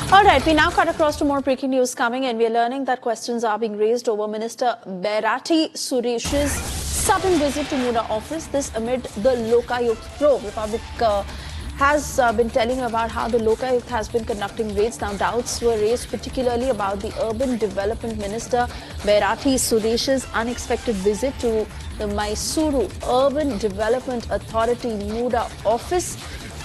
All right, we now cut across to more breaking news coming in. We are learning that questions are being raised over Minister Bharati Suresh's sudden visit to Muna office. This amid the Lokayukt probe. Republic has been telling about how the Lokayukt has been conducting raids. Now, doubts were raised particularly about the Urban Development Minister Bharati Suresh's unexpected visit to the Mysuru Urban Development Authority Muna office,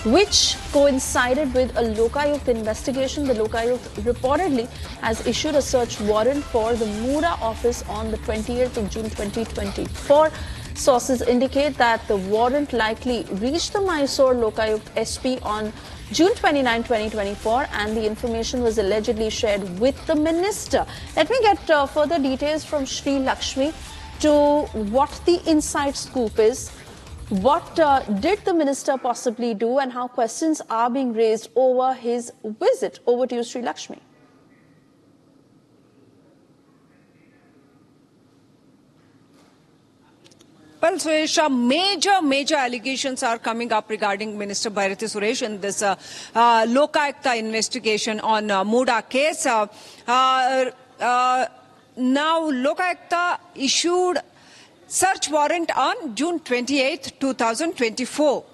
which coincided with a Lokayukt investigation. The Lokayukt reportedly has issued a search warrant for the Muna office on the 28th of June 2024. Sources indicate that the warrant likely reached the Mysore Lokayukt SP on June 29, 2024, and the information was allegedly shared with the minister. Let me get further details from Sri Lakshmi to what the inside scoop is. What did the minister possibly do, and how questions are being raised over his visit? Over to you, Sri Lakshmi. Well, Suresha, major allegations are coming up regarding Minister Bharati Suresh in this Lokayukta investigation on Muda case. Now, Lokayukta issued search warrant on June 28, 2024.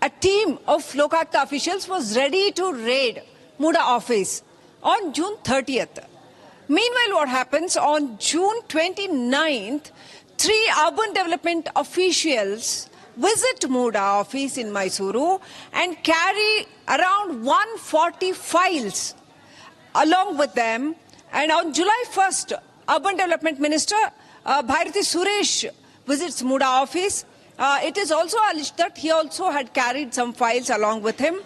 A team of Lokayukta officials was ready to raid Muda office on June 30th. Meanwhile, what happens on June 29th, 3 urban development officials visit Muda office in Mysuru and carry around 140 files along with them. And on July 1st, Urban Development Minister Bharati Suresh visits Muda office. It is also alleged that he also had carried some files along with him.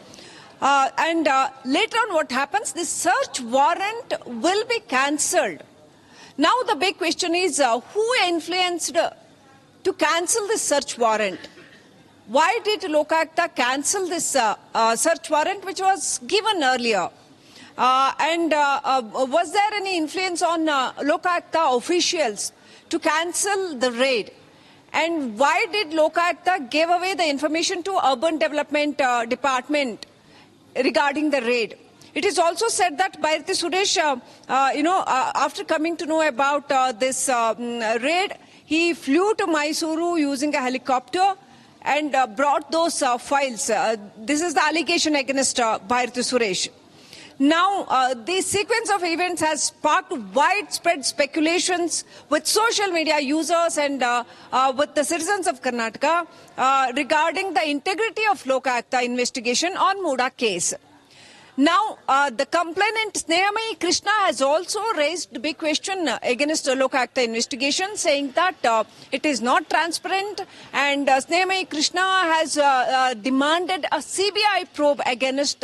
Later on, what happens? This search warrant will be cancelled. Now the big question is, who influenced to cancel this search warrant? Why did Lokayukta cancel this search warrant, which was given earlier? Was there any influence on Lokayukta officials to cancel the raid? And why did Lokayukta give away the information to Urban Development Department regarding the raid? It is also said that Bharati Suresh, after coming to know about this raid, he flew to Mysuru using a helicopter and brought those files. This is the allegation against Bharati Suresh. Now, the sequence of events has sparked widespread speculations with social media users and with the citizens of Karnataka regarding the integrity of Lokayukta investigation on Muda case. Now, the complainant Snehamayi Krishna has also raised the big question against the Lokayukta investigation, saying that it is not transparent, and Snehamayi Krishna has demanded a CBI probe against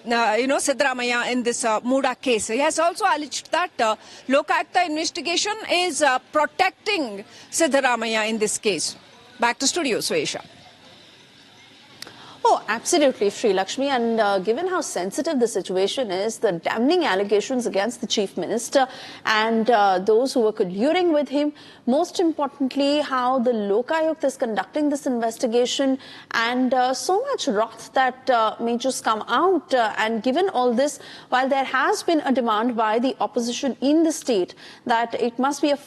Siddaramaiah in this Muda case. He has also alleged that Lokayukta investigation is protecting Siddaramaiah in this case. Back to studio, Suesha. Oh, absolutely, Sri Lakshmi. And given how sensitive the situation is, the damning allegations against the Chief Minister and those who were colluding with him, most importantly, how the Lokayukt is conducting this investigation, and so much wrath that may just come out. And given all this, while there has been a demand by the opposition in the state that it must be a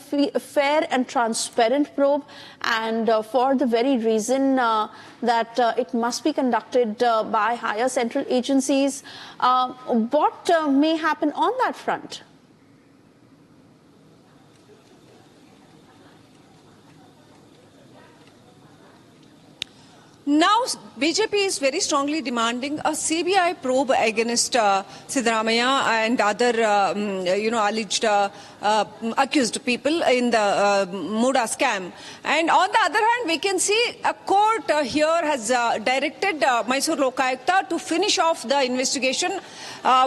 fair and transparent probe, and for the very reason that it must be conducted by higher central agencies, what may happen on that front? Now, BJP is very strongly demanding a CBI probe against Siddaramaiah and other, alleged accused people in the Muda scam. And on the other hand, we can see a court here has directed Mysore Lokayukta to finish off the investigation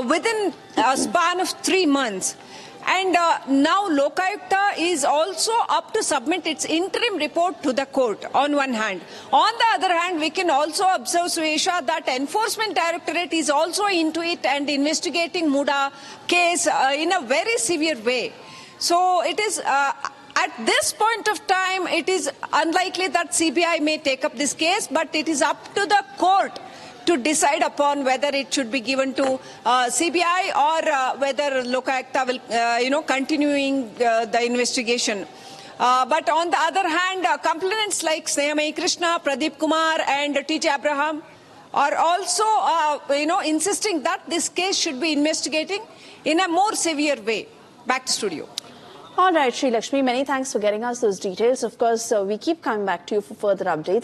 within a span of 3 months. And now Lokayukta is also up to submit its interim report to the court on one hand. On the other hand, we can also observe, Suesha, that Enforcement Directorate is also into it and investigating Muda case in a very severe way. So it is at this point of time, it is unlikely that CBI may take up this case, but it is up to the court to decide upon whether it should be given to CBI or whether Lokayukta will, continuing the investigation. But on the other hand, complainants like Snehamayi Krishna, Pradeep Kumar and T.J. Abraham are also, insisting that this case should be investigating in a more severe way. Back to studio. All right, Sri Lakshmi, many thanks for getting us those details. Of course, we keep coming back to you for further updates.